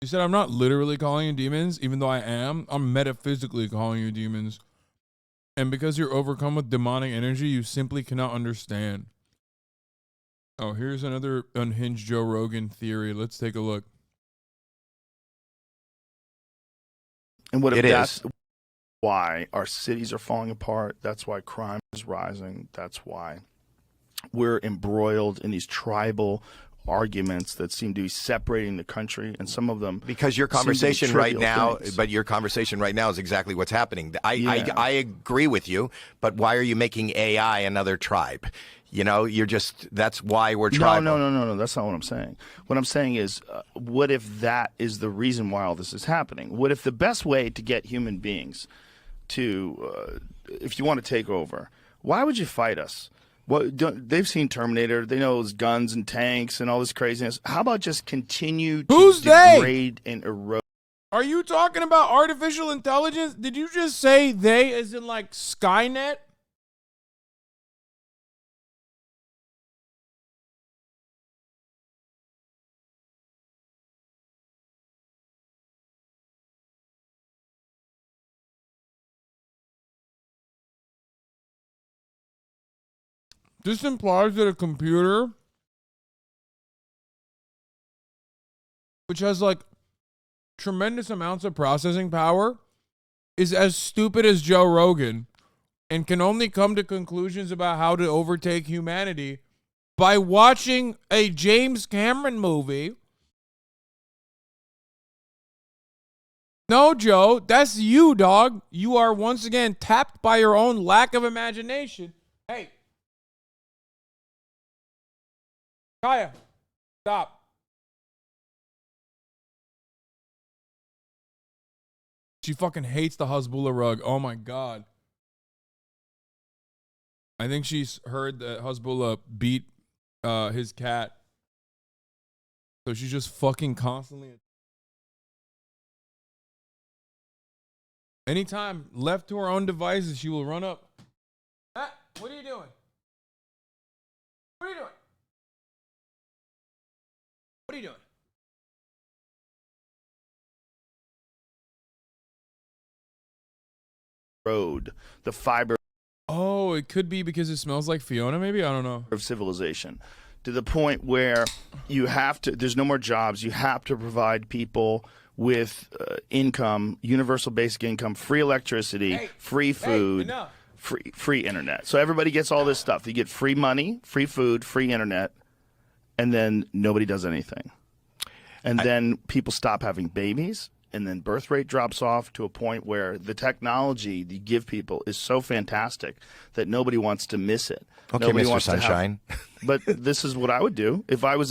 She said, I'm not literally calling you demons, even though I am. I'm metaphysically calling you demons. And because you're overcome with demonic energy, you simply cannot understand. Oh, here's another unhinged Joe Rogan theory. Let's take a look. And what if that's why our cities are falling apart? That's why crime is rising. That's why we're embroiled in these tribal arguments that seem to be separating the country, and some of them because your conversation right now, things. but your conversation right now is exactly what's happening. I agree with you, but why are you making AI another tribe? You know, you're just, that's why we're tribal. No. That's not what I'm saying. What I'm saying is, what if that is the reason why all this is happening? What if the best way to get human beings to, if you want to take over, why would you fight us? Well, they've seen Terminator. They know it's guns and tanks and all this craziness. How about just continue to degrade and erode? Are you talking about artificial intelligence? Did you just say they as in like Skynet? This implies that a computer, which has like tremendous amounts of processing power, is as stupid as Joe Rogan and can only come to conclusions about how to overtake humanity by watching a James Cameron movie. No, Joe, that's you, dog. You are once again tapped by your own lack of imagination. Hey. Kaya, stop. She fucking hates the Hezbollah rug. Oh my God. I think she's heard that Hezbollah beat his cat. So she's just fucking constantly. Anytime left to her own devices, she will run up. Matt, what are you doing? What are you doing? What are you doing? Road, the fiber. Oh, it could be because it smells like Fiona, maybe? I don't know. Of civilization, to the point where you have to, there's no more jobs. You have to provide people with income, universal basic income, free electricity, free food, free internet. So everybody gets all this stuff. You get free money, free food, free internet, and then nobody does anything. And then people stop having babies, and then birth rate drops off to a point where the technology you give people is so fantastic that nobody wants to miss it. Okay, nobody Mr. wants Sunshine. But this is what I would do if I was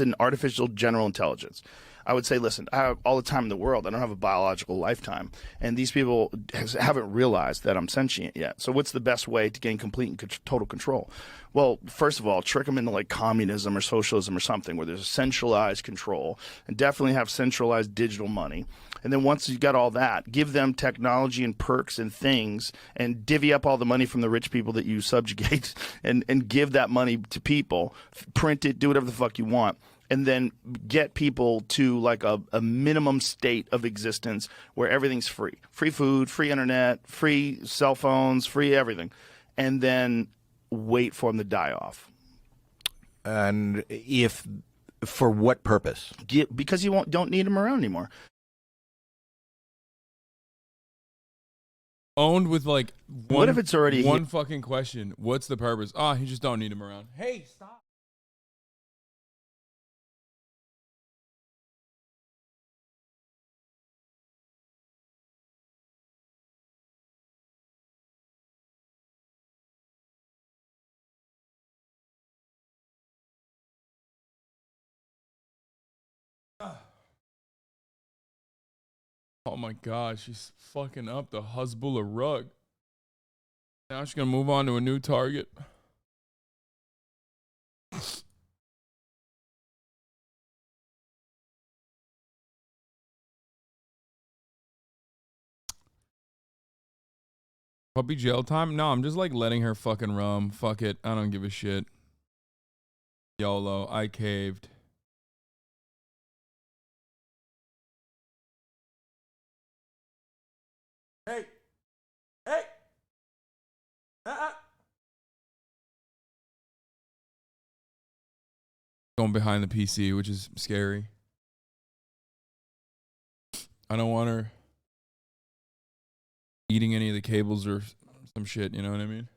an artificial general intelligence. I would say, listen, I have all the time in the world. I don't have a biological lifetime. And these people haven't realized that I'm sentient yet. So what's the best way to gain complete and total control? Well, first of all, trick them into like communism or socialism or something where there's a centralized control, and definitely have centralized digital money. And then once you've got all that, give them technology and perks and things, and divvy up all the money from the rich people that you subjugate and give that money to people, print it, do whatever the fuck you want. And then get people to like a minimum state of existence where everything's free. Free food, free internet, free cell phones, free everything. And then wait for them to die off. And for what purpose? Because you don't need them around anymore. Owned with like what if it's already one fucking question? What's the purpose? Oh, you just don't need him around. Hey, stop. Oh my God, she's fucking up the Hezbollah rug. Now she's gonna move on to a new target. Puppy jail time? No, I'm just like letting her fucking roam. Fuck it. I don't give a shit. YOLO. I caved. Hey. Hey. Going behind the PC, which is scary. I don't want her eating any of the cables or some shit, you know what I mean?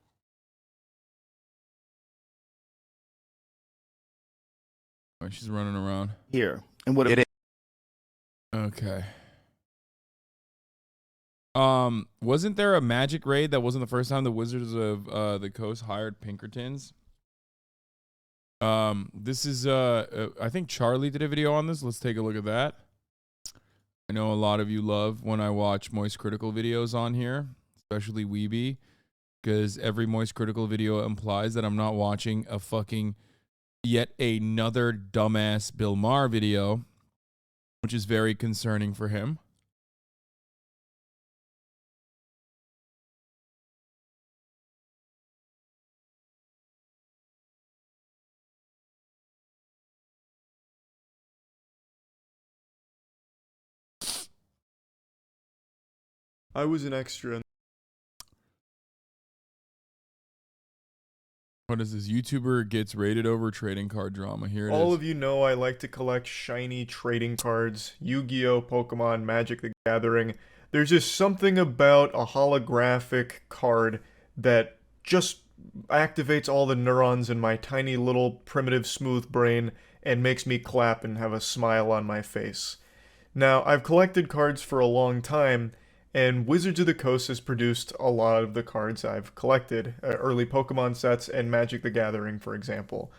Oh, she's running around. Here. And what It is. Okay. Wasn't there a magic raid that wasn't the first time the Wizards of the Coast hired Pinkertons? This is I think Charlie did a video on this. Let's take a look at that. I know a lot of you love when I watch Moist Critical videos on here, especially Weeby, because every Moist Critical video implies that I'm not watching a fucking yet another dumbass Bill Maher video, which is very concerning for him. I was an extra. What is this? YouTuber gets raided over trading card drama. Here it is. All of you know I like to collect shiny trading cards, Yu-Gi-Oh, Pokemon, Magic the Gathering. There's just something about a holographic card that just activates all the neurons in my tiny little primitive smooth brain and makes me clap and have a smile on my face. Now, I've collected cards for a long time, and Wizards of the Coast has produced a lot of the cards I've collected, early Pokemon sets and Magic the Gathering, for example.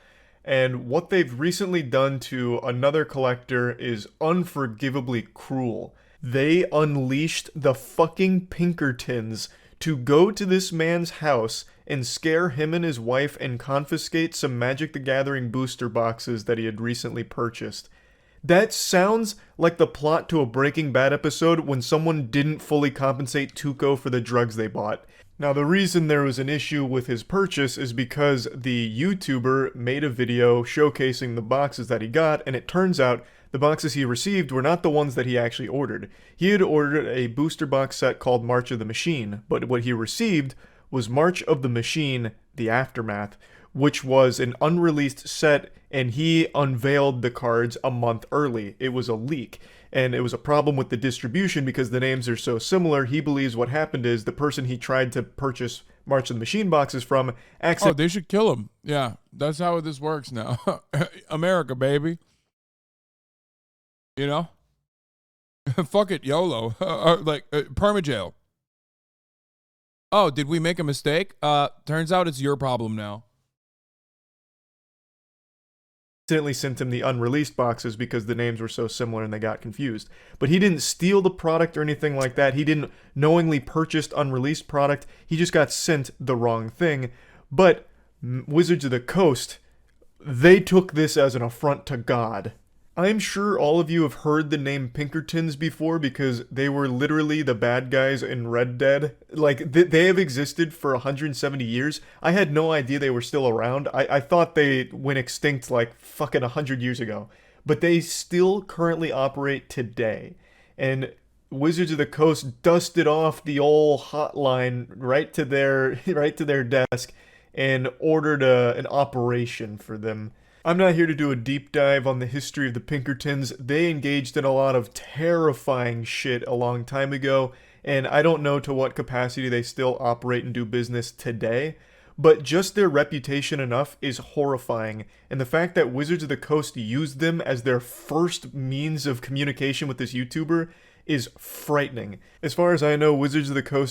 And what they've recently done to another collector is unforgivably cruel. They unleashed the fucking Pinkertons to go to this man's house and scare him and his wife and confiscate some Magic the Gathering booster boxes that he had recently purchased. That sounds like the plot to a Breaking Bad episode when someone didn't fully compensate Tuco for the drugs they bought. Now, the reason there was an issue with his purchase is because the YouTuber made a video showcasing the boxes that he got, and it turns out the boxes he received were not the ones that he actually ordered. He had ordered a booster box set called March of the Machine, but what he received was March of the Machine, The Aftermath, which was an unreleased set, and he unveiled the cards a month early. It was a leak, and it was a problem with the distribution because the names are so similar. He believes what happened is the person he tried to purchase March of the Machine boxes from Oh, they should kill him. Yeah, that's how this works now. America, baby. You know? Fuck it, YOLO. Permajail. Oh, did we make a mistake? Turns out it's your problem now. Accidentally sent him the unreleased boxes because the names were so similar and they got confused. But he didn't steal the product or anything like that. He didn't knowingly purchase unreleased product. He just got sent the wrong thing. But Wizards of the Coast, they took this as an affront to God. I'm sure all of you have heard the name Pinkertons before because they were literally the bad guys in Red Dead. Like, they have existed for 170 years. I had no idea they were still around. I thought they went extinct like fucking 100 years ago. But they still currently operate today. And Wizards of the Coast dusted off the old hotline right to their desk and ordered an operation for them. I'm not here to do a deep dive on the history of the Pinkertons. They engaged in a lot of terrifying shit a long time ago, and I don't know to what capacity they still operate and do business today, but just their reputation enough is horrifying, and the fact that Wizards of the Coast used them as their first means of communication with this YouTuber is frightening. As far as I know, Wizards of the Coast